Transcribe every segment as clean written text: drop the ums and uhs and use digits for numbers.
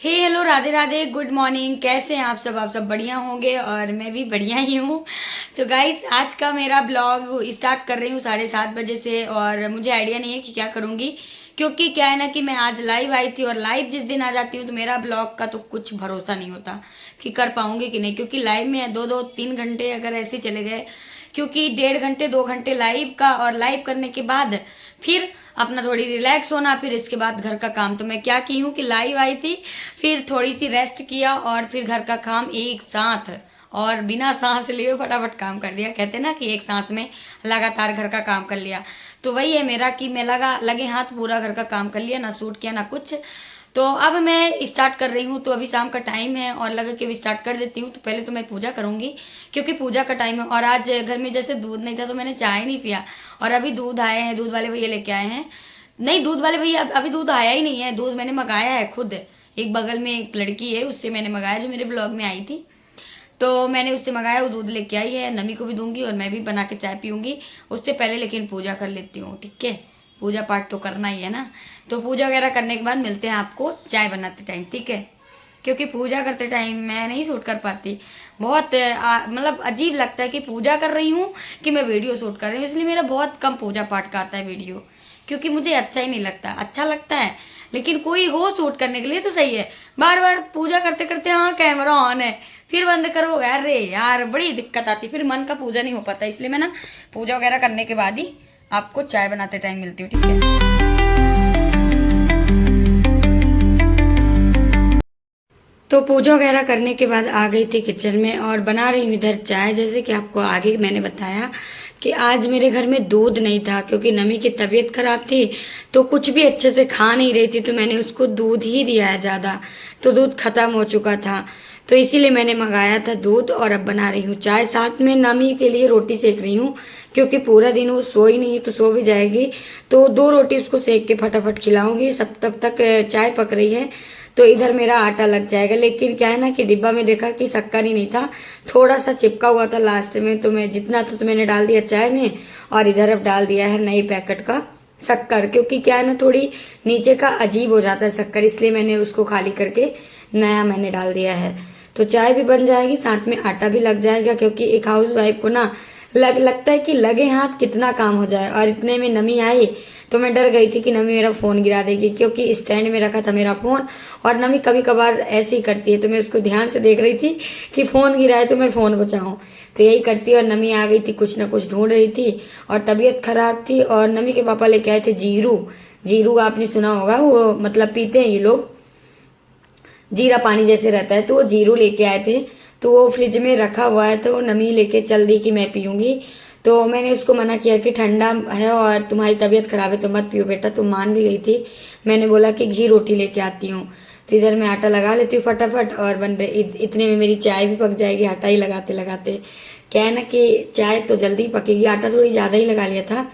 हे hello Radhe Radhe good morning. कैसे हैं आप सब बढ़िया होंगे और मैं भी बढ़िया ही हूँ। तो गाइस आज का मेरा ब्लॉग स्टार्ट कर रही हूँ 7:30 बजे से और मुझे आइडिया नहीं है कि क्या करूँगी, क्योंकि क्या है ना कि मैं आज लाइव आई थी और लाइव जिस दिन आ जाती हूँ तो मेरा ब्लॉग का तो कुछ भरोसा नहीं होता कि कर पाऊंगी कि नहीं, क्योंकि लाइव में 2-2 3 घंटे अगर ऐसे चले गए, क्योंकि 1.5 घंटे 2 घंटे लाइव का और लाइव करने के बाद फिर अपना थोड़ी रिलैक्स होना, फिर इसके बाद घर का काम। तो मैं क्या की हूँ कि लाइव आई थी, फिर थोड़ी सी रेस्ट किया और फिर घर का काम एक साथ और बिना सांस लिए फटाफट काम कर दिया। कहते हैं ना कि एक सांस में लगातार घर का काम कर लिया। तो वही है मेरा कि मैं लगे हाथ पूरा घर का काम कर लिया, ना सूट किया ना कुछ। तो अब मैं स्टार्ट कर रही हूँ, तो अभी शाम का टाइम है और लगा कि अभी स्टार्ट कर देती हूँ। तो पहले तो मैं पूजा करूंगी क्योंकि पूजा का टाइम है, और आज घर में जैसे दूध नहीं था तो मैंने चाय नहीं पिया। और अभी दूध आए हैं, दूध वाले भैया लेके आए हैं। नहीं, दूध वाले भैया अभी दूध आया ही नहीं है, दूध मैंने मंगाया है खुद। एक बगल में एक लड़की है, उससे मैंने मंगाया, जो मेरे ब्लॉग में आई थी। तो मैंने उससे मंगाया, वो दूध लेके आई है। नमी को भी दूंगी और मैं भी बना के चाय पीऊंगी। उससे पहले लेकिन पूजा कर लेती हूँ, ठीक है। पूजा पाठ तो करना ही है ना। तो पूजा वगैरह करने के बाद मिलते हैं आपको चाय बनाते टाइम, ठीक है। क्योंकि पूजा करते टाइम मैं नहीं शूट कर पाती। बहुत मतलब अजीब लगता है कि पूजा कर रही हूँ कि मैं वीडियो शूट कर रही हूँ, इसलिए मेरा बहुत कम पूजा पाठ का आता है वीडियो। क्योंकि मुझे अच्छा ही नहीं लगता, अच्छा लगता है लेकिन कोई हो शूट करने के लिए तो सही है। बार बार पूजा करते करते हाँ कैमरा ऑन है, फिर बंद करो, अरे यार बड़ी दिक्कत आती, फिर मन का पूजा नहीं हो पाता। इसलिए मैं ना पूजा वगैरह करने के बाद ही आपको चाय बनाते टाइम मिलती हूँ, ठीक है। तो पूजा वगैरह करने के बाद आ गई थी किचन में और बना रही हूँ इधर चाय। जैसे कि आपको आगे मैंने बताया कि आज मेरे घर में दूध नहीं था, क्योंकि नमी की तबीयत खराब थी तो कुछ भी अच्छे से खा नहीं रही थी, तो मैंने उसको दूध ही दिया है ज़्यादा। तो दूध खत्म हो चुका था, तो इसीलिए मैंने मंगाया था दूध और अब बना रही हूँ चाय। साथ में नमी के लिए रोटी सेक रही हूँ, क्योंकि पूरा दिन वो सोई नहीं तो सो भी जाएगी। तो 2 रोटी उसको सेक के फटाफट खिलाऊंगी, सब तब तक चाय पक रही है। तो इधर मेरा आटा लग जाएगा। लेकिन क्या है ना कि डिब्बा में देखा कि शक्कर ही नहीं था, थोड़ा सा चिपका हुआ था लास्ट में, तो मैं जितना था तो मैंने डाल दिया चाय में। और इधर अब डाल दिया है नई पैकेट का शक्कर, क्योंकि क्या है ना थोड़ी नीचे का अजीब हो जाता है शक्कर, इसलिए मैंने उसको खाली करके नया मैंने डाल दिया है। तो चाय भी बन जाएगी, साथ में आटा भी लग जाएगा, क्योंकि एक हाउस वाइफ को ना लगता है कि लगे हाथ कितना काम हो जाए। और इतने में नमी आई तो मैं डर गई थी कि नमी मेरा फोन गिरा देगी, क्योंकि स्टैंड में रखा था मेरा फोन। और नमी कभी कभार ऐसे ही करती है, तो मैं उसको ध्यान से देख रही थी कि फोन गिराए तो मैं फोन बचाऊं। तो यही करती है। और नमी आ गई थी, कुछ ना कुछ ढूंढ रही थी और तबीयत खराब थी। और नमी के पापा लेके आए थे जीरू। जीरू आपने सुना होगा, वो मतलब पीते हैं ये लोग, जीरा पानी जैसे रहता है, तो वो जीरू लेके आए थे। तो वो फ्रिज में रखा हुआ है, तो नमी लेके चल दी कि मैं पीऊंगी। तो मैंने उसको मना किया कि ठंडा है और तुम्हारी तबीयत खराब है तो मत पियो बेटा। तो मान भी गई थी। मैंने बोला कि घी रोटी लेके आती हूँ। तो इधर मैं आटा लगा लेती हूँ फटाफट, और बन रहे इतने में मेरी चाय भी पक जाएगी आटा ही लगाते लगाते। क्या है ना कि चाय तो जल्दी पकेगी, आटा थोड़ी ज़्यादा ही लगा लिया था।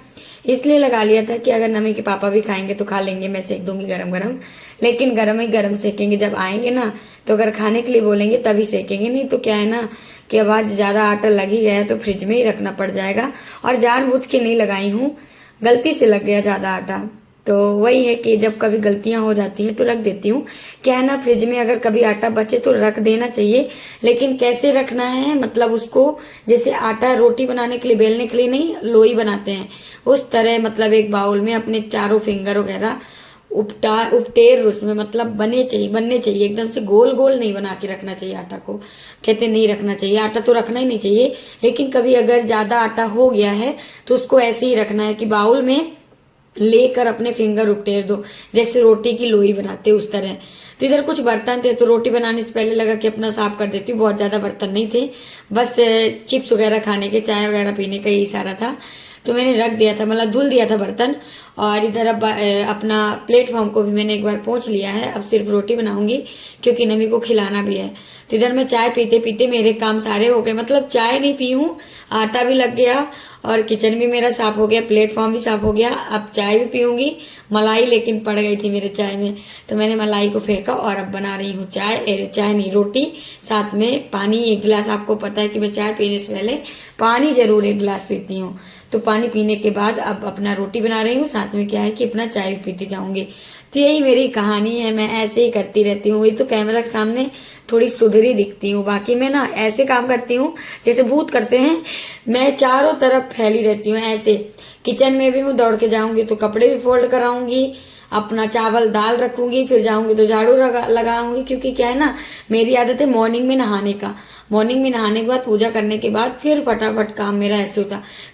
इसलिए लगा लिया था कि अगर नमी के पापा भी खाएंगे तो खा लेंगे, मैं सेक दूंगी गरम गरम। लेकिन गरम ही गरम सेकेंगे, जब आएंगे ना तो अगर खाने के लिए बोलेंगे तभी सेकेंगे, नहीं तो क्या है ना कि अब आज ज़्यादा आटा लग ही गया तो फ्रिज में ही रखना पड़ जाएगा। और जानबूझ के नहीं लगाई हूँ, गलती से लग गया ज़्यादा आटा। तो वही है कि जब कभी गलतियां हो जाती हैं तो रख देती हूँ। क्या है ना, फ्रिज में अगर कभी आटा बचे तो रख देना चाहिए, लेकिन कैसे रखना है मतलब उसको, जैसे आटा रोटी बनाने के लिए बेलने के लिए नहीं, लोई बनाते हैं उस तरह, मतलब एक बाउल में अपने चारों फिंगर वगैरह उपटेर उसमें, मतलब बनने चाहिए एकदम से गोल गोल नहीं बना के रखना चाहिए आटा को। कहते नहीं रखना चाहिए आटा, तो रखना ही नहीं चाहिए। लेकिन कभी अगर ज़्यादा आटा हो गया है तो उसको ऐसे ही रखना है कि बाउल में लेकर अपने फिंगर उपटेर दो, जैसे रोटी की लोई बनाते उस तरह। तो इधर कुछ बर्तन थे, तो रोटी बनाने से पहले लगा कि अपना साफ कर देती हूँ। बहुत ज़्यादा बर्तन नहीं थे, बस चिप्स वगैरह खाने के, चाय वगैरह पीने का ही सारा था। तो मैंने रख दिया था, मतलब धुल दिया था बर्तन। और इधर अब अपना प्लेटफॉर्म को भी मैंने एक बार पोंछ लिया है। अब सिर्फ रोटी बनाऊंगी क्योंकि नमी को खिलाना भी है। तो इधर मैं चाय पीते पीते मेरे काम सारे हो गए, मतलब चाय नहीं पी हूँ, आटा भी लग गया और किचन भी मेरा साफ हो गया, प्लेटफॉर्म भी साफ हो गया। अब चाय भी पीऊंगी। मलाई लेकिन पड़ गई थी मेरे चाय में, तो मैंने मलाई को फेंका और अब बना रही हूँ चाय। चाय नहीं, रोटी, साथ में पानी 1 गिलास। आपको पता है कि मैं चाय पीने से पहले पानी जरूर 1 गिलास पीती हूँ। तो पानी पीने के बाद अब अपना रोटी बना रही हूँ, साथ में क्या है कि अपना चाय भी पीती जाऊंगी। तो यही मेरी कहानी है, मैं ऐसे ही करती रहती हूँ। वही तो कैमरा के सामने थोड़ी सुधरी दिखती हूँ, बाकी मैं ना ऐसे काम करती हूँ जैसे भूत करते हैं। मैं चारों तरफ फैली रहती हूँ ऐसे। किचन में भी हूँ, दौड़ के जाऊंगी तो कपड़े भी फोल्ड कराऊंगी, अपना चावल दाल रखूंगी, फिर जाऊंगी तो झाड़ू लगाऊंगी। क्योंकि क्या है ना, मेरी आदत है मॉर्निंग में नहाने का। मॉर्निंग में नहाने के बाद पूजा करने के बाद फिर फटाफट काम मेरा ऐसे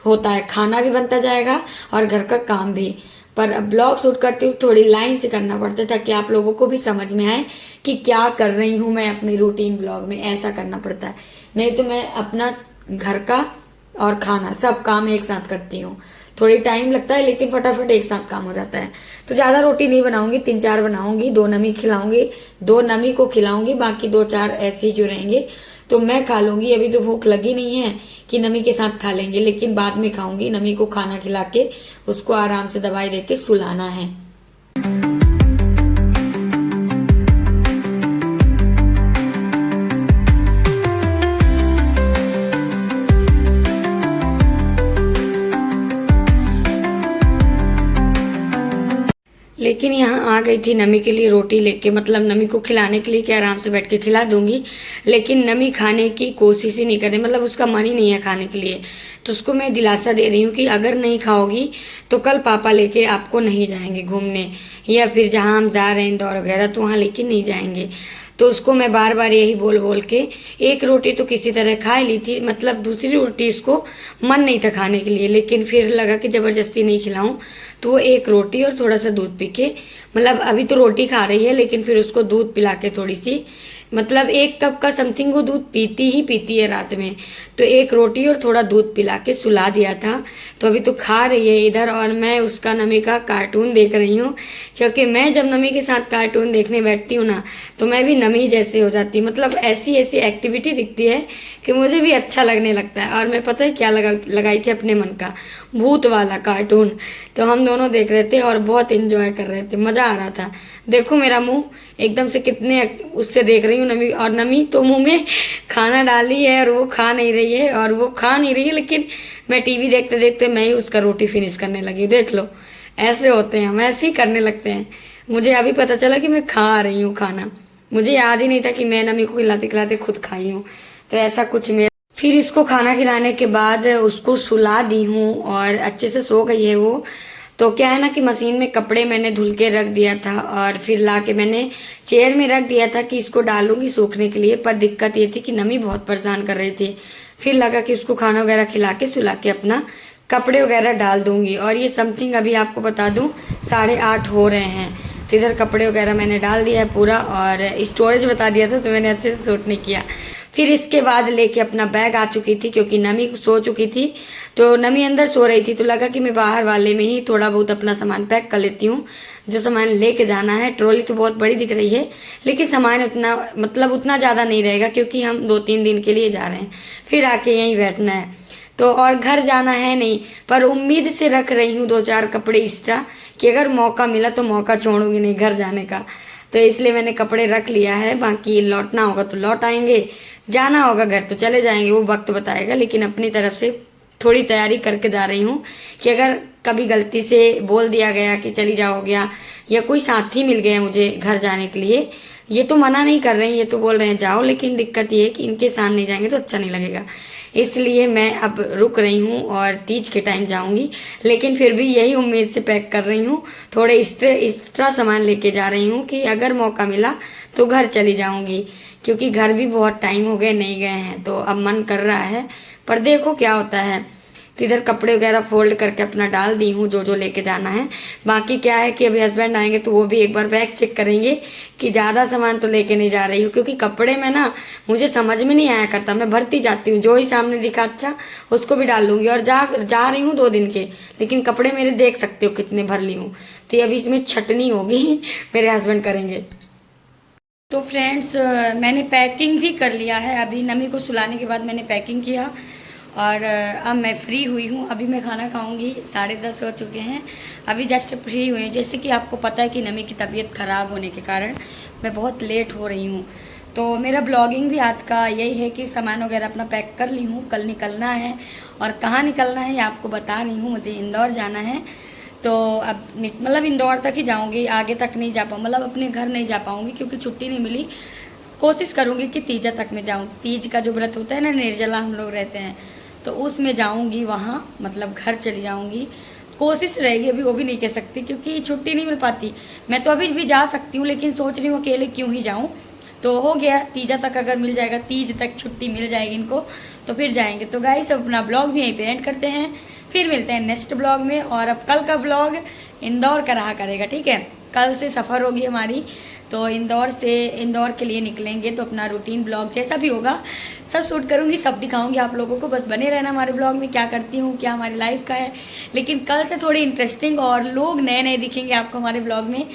होता है, खाना भी बनता जाएगा और घर का काम भी। पर अब ब्लॉग शूट करती हूँ थोड़ी लाइन से करना पड़ता है ताकि आप लोगों को भी समझ में आए कि क्या कर रही हूँ मैं अपनी रूटीन ब्लॉग में। ऐसा करना पड़ता है, नहीं तो मैं अपना घर का और खाना सब काम एक साथ करती हूँ। थोड़ी टाइम लगता है लेकिन फटाफट एक साथ काम हो जाता है। तो ज़्यादा रोटी नहीं बनाऊंगी, 3-4 बनाऊंगी, 2 नमी खिलाऊंगी, 2 नमी को खिलाऊंगी, बाकी 2-4 ऐसे ही जो रहेंगे तो मैं खा लूंगी। अभी तो भूख लगी नहीं है कि नमी के साथ खा लेंगे, लेकिन बाद में खाऊंगी। नमी को खाना खिला के उसको आराम से दवाई दे के सुलाना है। लेकिन यहाँ आ गई थी नमी के लिए रोटी लेके, मतलब नमी को खिलाने के लिए कि आराम से बैठ के खिला दूंगी। लेकिन नमी खाने की कोशिश ही नहीं कर रही, मतलब उसका मन ही नहीं है खाने के लिए। तो उसको मैं दिलासा दे रही हूँ कि अगर नहीं खाओगी तो कल पापा लेके आपको नहीं जाएंगे घूमने, या फिर जहाँ हम जा रहे हैं इंदौर वगैरह तो वहाँ लेके नहीं जाएंगे। तो उसको मैं बार बार यही बोल बोल के, एक रोटी तो किसी तरह खा ली थी, मतलब दूसरी रोटी उसको मन नहीं था खाने के लिए, लेकिन फिर लगा कि ज़बरदस्ती नहीं खिलाऊं। तो वो एक रोटी और थोड़ा सा दूध पी के, मतलब अभी तो रोटी खा रही है लेकिन फिर उसको दूध पिला के थोड़ी सी, मतलब 1 कप का समथिंग वो दूध पीती ही पीती है रात में। तो एक रोटी और थोड़ा दूध पिला के सुला दिया था। तो अभी तो खा रही है इधर, और मैं उसका नमी का कार्टून देख रही हूँ। क्योंकि मैं जब नमी के साथ कार्टून देखने बैठती हूँ ना तो मैं भी नमी जैसे हो जाती हूँ, मतलब ऐसी ऐसी एक्टिविटी दिखती है कि मुझे भी अच्छा लगने लगता है। और मैं पता है क्या लगाई थी अपने मन का, भूत वाला कार्टून। तो हम दोनों देख रहे थे और बहुत इंजॉय कर रहे थे, मज़ा आ रहा था। देखो मेरा मुंह एकदम से कितने उससे देख रही हूँ नमी, और नमी तो मुंह में खाना डाली है और वो खा नहीं रही है, और वो खा नहीं रही है, लेकिन मैं टीवी देखते देखते मैं ही उसका रोटी फिनिश करने लगी। देख लो, ऐसे होते हैं हम, ऐसे ही करने लगते हैं। मुझे अभी पता चला कि मैं खा रही हूँ खाना, मुझे याद ही नहीं था कि मैं नमी को खिलाते खिलाते खुद खाई हूँ। तो ऐसा कुछ मेरा। फिर इसको खाना खिलाने के बाद उसको सुला दी हूँ और अच्छे से सो गई है वो। तो क्या है ना कि मशीन में कपड़े मैंने धुल के रख दिया था और फिर ला के मैंने चेयर में रख दिया था कि इसको डालूंगी सूखने के लिए। पर दिक्कत ये थी कि नमी बहुत परेशान कर रही थी। फिर लगा कि उसको खाना वगैरह खिला के सुला के अपना कपड़े वगैरह डाल दूंगी। और ये समथिंग अभी आपको बता दूं 8:30 हो रहे हैं। तो इधर कपड़े वगैरह मैंने डाल दिया है पूरा, और स्टोरेज बता दिया था तो मैंने अच्छे से शूट नहीं किया। फिर इसके बाद लेके अपना बैग आ चुकी थी क्योंकि नमी सो चुकी थी। तो नमी अंदर सो रही थी तो लगा कि मैं बाहर वाले में ही थोड़ा बहुत अपना सामान पैक कर लेती हूँ, जो सामान लेके जाना है। ट्रॉली तो बहुत बड़ी दिख रही है लेकिन सामान उतना, मतलब उतना ज़्यादा नहीं रहेगा क्योंकि हम 2-3 दिन के लिए जा रहे हैं, फिर आके यहीं बैठना है। तो और घर जाना है नहीं, पर उम्मीद से रख रही हूँ 2-4 कपड़े एक्स्ट्रा कि अगर मौका मिला तो मौका छोड़ूंगी नहीं घर जाने का। तो इसलिए मैंने कपड़े रख लिया है, बाकी लौटना होगा तो लौट आएंगे, जाना होगा घर तो चले जाएंगे, वो वक्त बताएगा। लेकिन अपनी तरफ से थोड़ी तैयारी करके जा रही हूँ कि अगर कभी गलती से बोल दिया गया कि चली जाओ गया, या कोई साथी मिल गया मुझे घर जाने के लिए, ये तो मना नहीं कर रहे हैं, ये तो बोल रहे हैं जाओ, लेकिन दिक्कत ये है कि इनके साथ नहीं जाएंगे तो अच्छा नहीं लगेगा। इसलिए मैं अब रुक रही हूँ और तीज के टाइम जाऊँगी। लेकिन फिर भी यही उम्मीद से पैक कर रही हूँ, थोड़े एक्स्ट्रा सामान लेके जा रही हूँ कि अगर मौका मिला तो घर चली जाऊँगी, क्योंकि घर भी बहुत टाइम हो गए नहीं गए हैं तो अब मन कर रहा है। पर देखो क्या होता है। तो इधर कपड़े वगैरह फोल्ड करके अपना डाल दी हूँ जो जो लेके जाना है। बाकी क्या है कि अभी हस्बैंड आएंगे तो वो भी एक बार बैग चेक करेंगे कि ज़्यादा सामान तो लेके नहीं जा रही हूँ, क्योंकि कपड़े में ना मुझे समझ में नहीं आया करता, मैं भरती जाती हूँ, जो ही सामने दिखा अच्छा उसको भी डाल लूँगी। और जा रही हूँ 2 दिन के, लेकिन कपड़े मेरे देख सकते हो कितने भर ली हूँ। तो अभी इसमें छटनी होगी मेरे हस्बैंड करेंगे। तो फ्रेंड्स मैंने पैकिंग भी कर लिया है, अभी नमी को सुलाने के बाद मैंने पैकिंग किया और अब मैं फ्री हुई हूँ। अभी मैं खाना खाऊंगी, 10:30 हो चुके हैं, अभी जस्ट फ्री हुई हूँ। जैसे कि आपको पता है कि नमी की तबीयत ख़राब होने के कारण मैं बहुत लेट हो रही हूँ। तो मेरा ब्लॉगिंग भी आज का यही है कि सामान वगैरह अपना पैक कर ली हूँ, कल निकलना है। और कहाँ निकलना है ये आपको बता रही हूँ, मुझे इंदौर जाना है। तो अब मतलब इंदौर तक ही जाऊंगी, आगे तक नहीं जा पाऊँ, मतलब अपने घर नहीं जा पाऊंगी क्योंकि छुट्टी नहीं मिली। कोशिश करूंगी कि तीजा तक में जाऊं। तीज का जो व्रत होता है ना, निर्जला हम लोग रहते हैं, तो उसमें जाऊंगी वहाँ, मतलब घर चली जाऊंगी। कोशिश रहेगी, अभी वो भी नहीं कह सकती क्योंकि छुट्टी नहीं मिल पाती। मैं तो अभी भी जा सकती हूँ, लेकिन सोच रही हूँ अकेले क्यों ही जाऊँ। तो हो गया, तीजा तक अगर मिल जाएगा, तीज तक छुट्टी मिल जाएगी इनको, तो फिर जाएंगे। तो गाइस अपना ब्लॉग भी यहीं पे एंड करते हैं, फिर मिलते हैं नेक्स्ट ब्लॉग में। और अब कल का ब्लॉग इंदौर का रहा करेगा, ठीक है। कल से सफ़र होगी हमारी, तो इंदौर के लिए निकलेंगे, तो अपना रूटीन ब्लॉग जैसा भी होगा सब शूट करूँगी, सब दिखाऊंगी आप लोगों को। बस बने रहना हमारे ब्लॉग में, क्या करती हूँ, क्या हमारी लाइफ का है। लेकिन कल से थोड़ी इंटरेस्टिंग और लोग नए नए दिखेंगे आपको हमारे ब्लॉग में।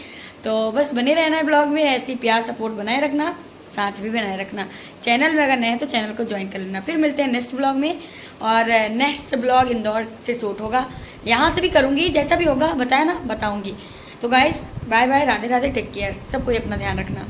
तो बस बने रहना है ब्लॉग में, ऐसी प्यार सपोर्ट बनाए रखना, साथ भी बनाए रखना। चैनल में अगर नए हैं तो चैनल को ज्वाइन कर लेना। फिर मिलते हैं नेक्स्ट ब्लॉग में, और नेक्स्ट ब्लॉग इंदौर से शूट होगा, यहाँ से भी करूँगी, जैसा भी होगा बताया ना, बताऊँगी। तो guys bye bye, Radhe Radhe, take care, सब कोई अपना ध्यान रखना।